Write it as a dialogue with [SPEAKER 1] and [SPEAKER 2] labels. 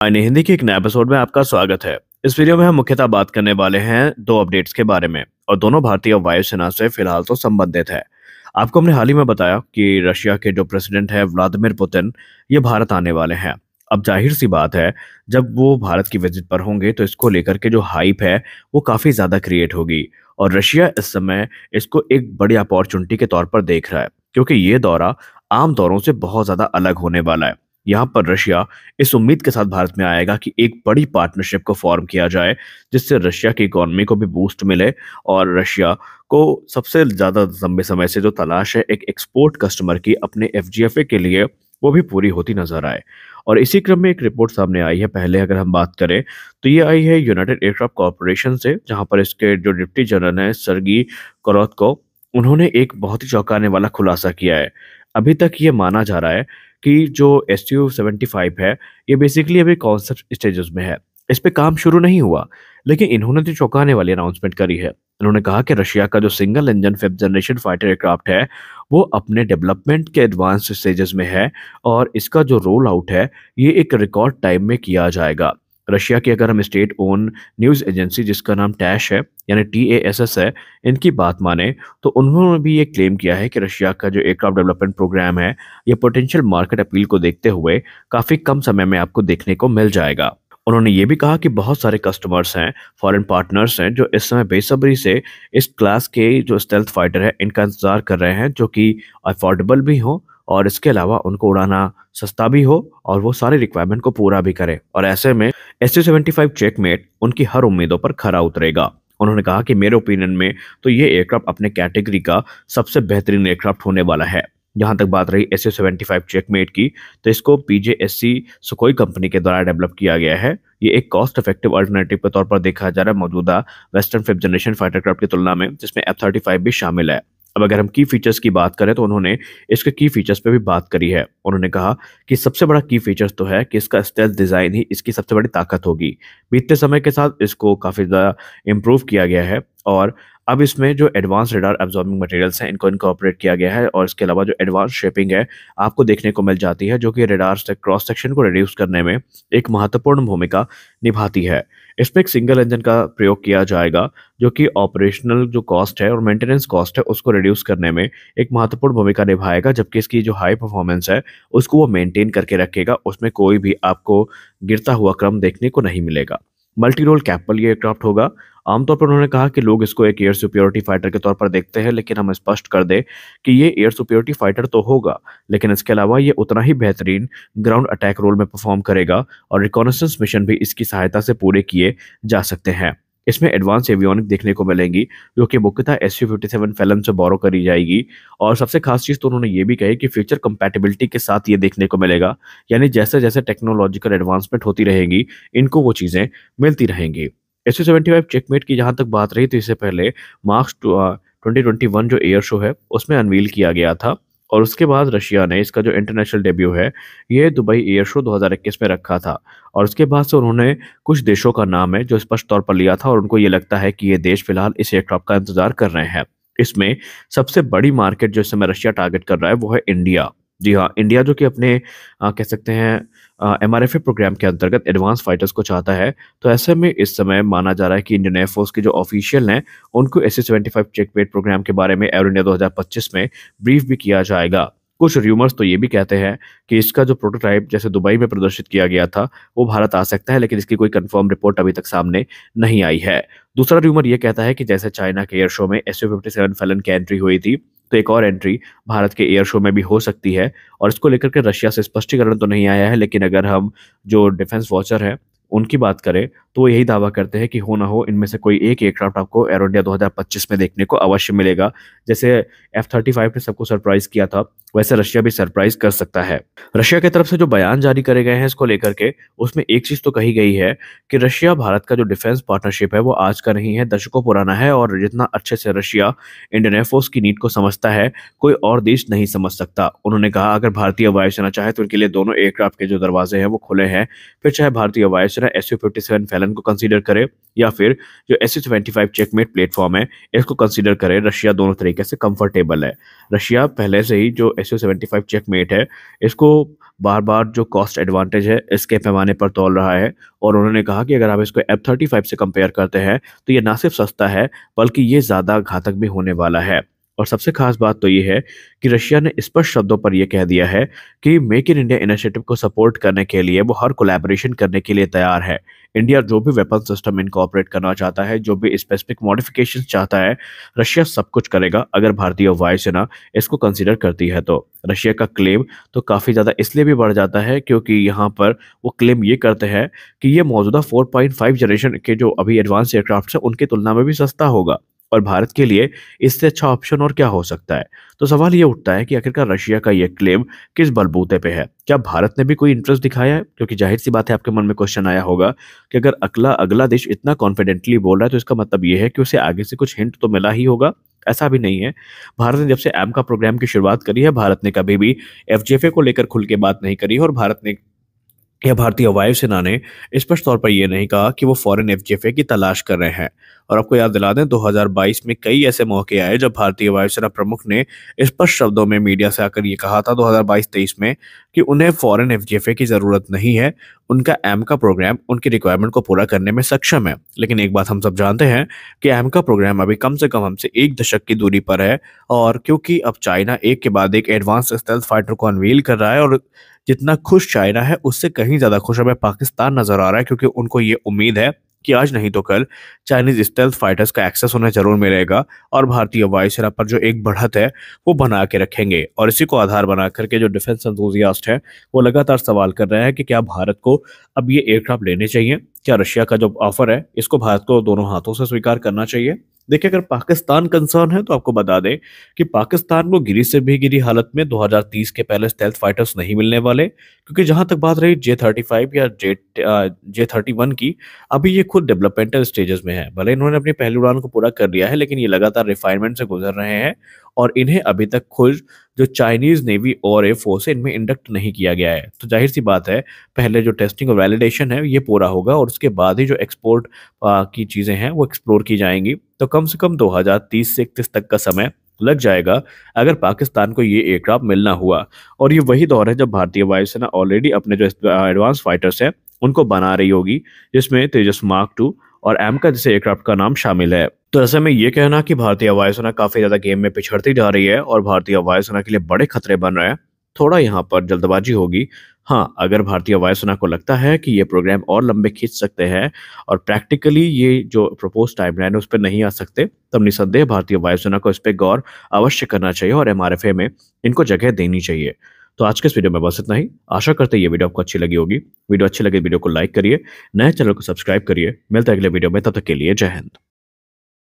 [SPEAKER 1] हिंदी के एक नए एपिसोड में आपका स्वागत है। इस वीडियो में हम मुख्यतः बात करने वाले हैं दो अपडेट्स के बारे में और दोनों भारतीय वायुसेना से फिलहाल तो संबंधित है। आपको हमने हाल ही में बताया कि रशिया के जो प्रेसिडेंट है व्लादिमीर पुतिन ये भारत आने वाले हैं। अब जाहिर सी बात है, जब वो भारत की विजिट पर होंगे तो इसको लेकर के जो हाइप है वो काफी ज्यादा क्रिएट होगी और रशिया इस समय इसको एक बड़ी अपॉर्चुनिटी के तौर पर देख रहा है, क्योंकि ये दौरा आम दौरों से बहुत ज्यादा अलग होने वाला है। यहाँ पर रशिया इस उम्मीद के साथ भारत में आएगा कि एक बड़ी पार्टनरशिप को फॉर्म किया जाए, जिससे रशिया की इकोनॉमी को भी बूस्ट मिले और रशिया को सबसे ज्यादा लंबे समय से जो तलाश है एक एक्सपोर्ट कस्टमर की अपने एफजीएफए के लिए, वो भी पूरी होती नजर आए। और इसी क्रम में एक रिपोर्ट सामने आई है। पहले अगर हम बात करें तो ये आई है यूनाइटेड एयरक्राफ्ट कॉरपोरेशन से, जहां पर इसके जो डिप्टी जनरल है सर्गी कोरोत्को, उन्होंने एक बहुत ही चौंकाने वाला खुलासा किया है। अभी तक ये माना जा रहा है कि जो SU-75 है ये बेसिकली अभी कॉन्सेप्ट स्टेजेस में है, इस पे काम शुरू नहीं हुआ। लेकिन इन्होंने जो चौंकाने वाली अनाउंसमेंट करी है, इन्होंने कहा कि रशिया का जो single engine fifth generation fighter aircraft है वो अपने डेवलपमेंट के एडवांस स्टेजेस में है और इसका जो रोल आउट है ये एक रिकॉर्ड टाइम में किया जाएगा। रशिया की अगर हम स्टेट ओन न्यूज़ एजेंसी जिसका नाम टैश है यानी TASS है, इनकी बात माने तो उन्होंने भी ये क्लेम किया है कि रशिया का जो एयरक्राफ्ट डेवलपमेंट प्रोग्राम है ये पोटेंशियल मार्केट अपील को देखते हुए काफ़ी कम समय में आपको देखने को मिल जाएगा। उन्होंने ये भी कहा कि बहुत सारे कस्टमर्स हैं, फॉरेन पार्टनर्स हैं जो इस समय बेसब्री से इस क्लास के जो स्टेल्थ फाइटर है इनका इंतजार कर रहे हैं, जो कि अफोर्डेबल भी हो और इसके अलावा उनको उड़ाना सस्ता भी हो और वो सारे रिक्वायरमेंट को पूरा भी करे। और ऐसे में SU-75 चेकमेट उनकी हर उम्मीदों पर खरा उतरेगा। उन्होंने कहा कि मेरे ओपिनियन में तो ये एयरक्राफ्ट अपने कैटेगरी का सबसे बेहतरीन एयरक्राफ्ट होने वाला है। जहां तक बात रही SU-75 चेकमेट की, तो इसको PJSC सुखोई कंपनी के द्वारा डेवलप किया गया है। ये एक कॉस्ट इफेक्टिव अल्टरनेटिव के तौर पर देखा जा रहा है मौजूदा western fifth generation fighter craft की तुलना में, जिसमें F-35 भी शामिल है। अब अगर हम की फीचर्स की बात करें तो उन्होंने इसके की फीचर्स पे भी बात करी है। उन्होंने कहा कि सबसे बड़ा की फीचर्स तो है कि इसका स्टेल्थ डिजाइन ही इसकी सबसे बड़ी ताकत होगी। बीतते समय के साथ इसको काफी ज्यादा इम्प्रूव किया गया है और अब इसमें जो एडवांस रेडार एब्जॉर्बिंग मटेरियल्स हैं इनको इनकॉर्पोरेट किया गया है और इसके अलावा जो एडवांस शेपिंग है आपको देखने को मिल जाती है, जो कि रेडार से क्रॉस सेक्शन को रिड्यूस करने में एक महत्वपूर्ण भूमिका निभाती है। इसमें एक सिंगल इंजन का प्रयोग किया जाएगा, जो कि ऑपरेशनल जो कॉस्ट है और मेंटेनेंस कॉस्ट है उसको रिड्यूस करने में एक महत्वपूर्ण भूमिका निभाएगा, जबकि इसकी जो हाई परफॉर्मेंस है उसको वो मेंटेन करके रखेगा। उसमें कोई भी आपको गिरता हुआ क्रम देखने को नहीं मिलेगा। मल्टी रोल कैपल ये एयरक्राफ्ट होगा। आमतौर पर उन्होंने कहा कि लोग इसको एक एयर सुपियोरिटी फाइटर के तौर पर देखते हैं, लेकिन हम स्पष्ट कर दें कि ये एयर सुपियोरिटी फाइटर तो होगा, लेकिन इसके अलावा ये उतना ही बेहतरीन ग्राउंड अटैक रोल में परफॉर्म करेगा और रिकॉनेसेंस मिशन भी इसकी सहायता से पूरे किए जा सकते हैं। इसमें एडवांस एवियोनिक देखने को मिलेंगी, जो कि मुख्यतः SU-57 फैलन से बोरो करी जाएगी। और सबसे खास चीज़ तो उन्होंने ये भी कही कि फ्यूचर कंपैटिबिलिटी के साथ ये देखने को मिलेगा, यानी जैसे जैसे टेक्नोलॉजिकल एडवांसमेंट होती रहेगी इनको वो चीज़ें मिलती रहेंगी। SU-75 चेकमेट की जहाँ तक बात रही तो इससे पहले मार्च 2021 जो एयर शो है उसमें अनवील किया गया था और उसके बाद रशिया ने इसका जो इंटरनेशनल डेब्यू है ये दुबई एयर शो 2021 में रखा था। और उसके बाद से उन्होंने कुछ देशों का नाम है जो स्पष्ट तौर पर लिया था और उनको ये लगता है कि ये देश फिलहाल इस एयरक्राफ्ट का इंतजार कर रहे हैं। इसमें सबसे बड़ी मार्केट जो इस समय रशिया टारगेट कर रहा है वो है इंडिया। जी हाँ, इंडिया जो कि अपने कह सकते हैं MRFA प्रोग्राम के अंतर्गत एडवांस फाइटर्स को चाहता है। तो ऐसे में इस समय माना जा रहा है कि इंडियन एयरफोर्स के जो ऑफिशियल हैं उनको SU-75 चेकमेट प्रोग्राम के बारे में एरो इंडिया 2025 में ब्रीफ भी किया जाएगा। कुछ र्यूमर्स तो ये भी कहते हैं कि इसका जो प्रोटोटाइप जैसे दुबई में प्रदर्शित किया गया था वो भारत आ सकता है, लेकिन इसकी कोई कंफर्म रिपोर्ट अभी तक सामने नहीं आई है। दूसरा र्यूमर ये कहता है कि जैसे चाइना के एयर शो में SU-57 फैलन की एंट्री हुई थी, तो एक और एंट्री भारत के एयर शो में भी हो सकती है। और इसको लेकर के रशिया से स्पष्टीकरण तो नहीं आया है, लेकिन अगर हम जो डिफेंस वॉचर है उनकी बात करें तो वो यही दावा करते हैं कि हो ना हो इनमें से कोई एक एयरक्राफ्ट आपको एरो इंडिया 2025 में देखने को अवश्य मिलेगा। जैसे F-35 ने सबको सरप्राइज किया था, वैसे रशिया भी सरप्राइज कर सकता है। रशिया की तरफ से जो बयान जारी करे गए हैं इसको लेकर के, उसमें एक चीज तो कही गई है कि रशिया भारत का जो डिफेंस पार्टनरशिप है वो आज का नहीं है, दशकों पुराना है और जितना अच्छे से रशिया इंडियन एयरफोर्स की नीड को समझता है कोई और देश नहीं समझ सकता। उन्होंने कहा अगर भारतीय वायुसेना चाहे तो उनके लिए दोनों एयरक्राफ्ट के जो दरवाजे हैं वो खुले हैं, फिर चाहे भारतीय वायुसेना वायुसेना Su-57 फैलन को कंसीडर करे या फिर जो Su-25 चेकमेट प्लेटफॉर्म है इसको कंसीडर करे, रशिया दोनों तरीके से कंफर्टेबल है। रशिया पहले से ही जो Su-75 चेकमेट है इसको बार बार जो कॉस्ट एडवांटेज है इसके पैमाने पर तौल रहा है, और उन्होंने कहा कि अगर आप इसको F-35 से कंपेयर करते हैं तो ये ना सिर्फ सस्ता है बल्कि ये ज़्यादा घातक भी होने वाला है। और सबसे खास बात तो ये है कि रशिया ने स्पष्ट शब्दों पर यह कह दिया है कि मेक इन इंडिया इनिशिएटिव को सपोर्ट करने के लिए वो हर कोलैबोरेशन करने के लिए तैयार है। इंडिया जो भी वेपन सिस्टम इनकॉर्पोरेट करना चाहता है, जो भी स्पेसिफिक मॉडिफिकेशंस चाहता है, रशिया सब कुछ करेगा अगर भारतीय वायुसेना इसको कंसीडर करती है तो। रशिया का क्लेम तो काफ़ी ज़्यादा इसलिए भी बढ़ जाता है क्योंकि यहाँ पर वो क्लेम ये करते हैं कि ये मौजूदा 4.5 जनरेशन के जो अभी एडवांस एयरक्राफ्ट है उनकी तुलना में भी सस्ता होगा, और भारत के लिए इससे अच्छा ऑप्शन और क्या हो सकता है। तो सवाल ये उठता है कि आखिरकार रशिया का ये क्लेम किस बलबूते पे है? क्या भारत ने भी कोई इंटरेस्ट दिखाया है? क्योंकि जाहिर सी बात है आपके मन में क्वेश्चन आया होगा कि अगर अगला अगला देश इतना कॉन्फिडेंटली बोल रहा है तो इसका मतलब ये है कि उसे आगे से कुछ हिंट तो मिला ही होगा। ऐसा भी नहीं है। भारत ने जब से एमका प्रोग्राम की शुरुआत करी है, भारत ने कभी भी एफजेफए को लेकर खुल के बात नहीं करी, और भारत ने या भारतीय वायुसेना ने स्पष्ट तौर पर यह नहीं कहा कि वो फॉरेन एफजेफए की तलाश कर रहे हैं। और आपको याद दिला दें 2022 में कई ऐसे मौके आए जब भारतीय वायुसेना प्रमुख ने स्पष्ट शब्दों में मीडिया से आकर ये कहा था 2022-23 में कि उन्हें फॉरेन एफजेफए की जरूरत नहीं है, उनका एमका प्रोग्राम उनकी रिक्वायरमेंट को पूरा करने में सक्षम है। लेकिन एक बात हम सब जानते हैं कि एमका प्रोग्राम अभी कम से कम हमसे 1 दशक की दूरी पर है, और क्योंकि अब चाइना एक के बाद एक एडवांस स्टेल्थ फाइटर को अनवील कर रहा है, और जितना खुश चाइना है उससे कहीं ज्यादा खुश हमें पाकिस्तान नजर आ रहा है, क्योंकि उनको ये उम्मीद है कि आज नहीं तो कल चाइनीज स्टेल्थ फाइटर्स का एक्सेस उन्हें जरूर मिलेगा और भारतीय वायुसेना पर जो एक बढ़त है वो बना के रखेंगे। और इसी को आधार बना करके जो डिफेंस एंथुसियास्ट है वो लगातार सवाल कर रहे हैं कि क्या भारत को अब ये एयरक्राफ्ट लेने चाहिए, क्या रशिया का जो ऑफर है इसको भारत को दोनों हाथों से स्वीकार करना चाहिए। देखिए, अगर पाकिस्तान कंसर्न है तो आपको बता दें कि पाकिस्तान को गिरी से भी गिरी हालत में 2030 के पहले स्टेल्थ फाइटर्स नहीं मिलने वाले, क्योंकि जहां तक बात रही J-35 या J-31 की, अभी ये खुद डेवलपमेंटल स्टेजेस में है। भले इन्होंने अपनी पहली उड़ान को पूरा कर लिया है लेकिन ये लगातार रिफाइनमेंट से गुजर रहे हैं, और इन्हें अभी तक खुद जो चाइनीज नेवी और एयरफोर्स है इनमें इंडक्ट नहीं किया गया है। तो जाहिर सी बात है पहले जो टेस्टिंग और वैलिडेशन है ये पूरा होगा, और उसके बाद ही जो एक्सपोर्ट की चीज़ें हैं वो एक्सप्लोर की जाएंगी। तो कम से कम 2030 से 31 तक का समय लग जाएगा अगर पाकिस्तान को ये एयरक्राफ्ट मिलना हुआ। और ये वही दौर है जब भारतीय वायुसेना ऑलरेडी अपने जो एडवांस फाइटर्स हैं उनको बना रही होगी, जिसमें तेजस मार्क 2 और एमका जैसे एयरक्राफ्ट का नाम शामिल है। तो ऐसे में ये कहना कि भारतीय वायुसेना काफी ज्यादा गेम में पिछड़ती जा रही है और भारतीय वायुसेना के लिए बड़े खतरे बन रहे हैं, थोड़ा यहाँ पर जल्दबाजी होगी। हाँ, अगर भारतीय वायुसेना को लगता है कि ये प्रोग्राम और लंबे खींच सकते हैं और प्रैक्टिकली ये जो प्रपोज टाइमलाइन है उस पर नहीं आ सकते, तब निसंदेह भारतीय वायुसेना को इस पर गौर अवश्य करना चाहिए और एमआरएफए में इनको जगह देनी चाहिए। तो आज के इस वीडियो में बस इतना ही। आशा करते हैं ये वीडियो आपको अच्छी लगी होगी। वीडियो अच्छी लगे वीडियो को लाइक करिए, नए चैनल को सब्सक्राइब करिए। मिलते हैं अगले वीडियो में, तब तक के लिए जय हिंद।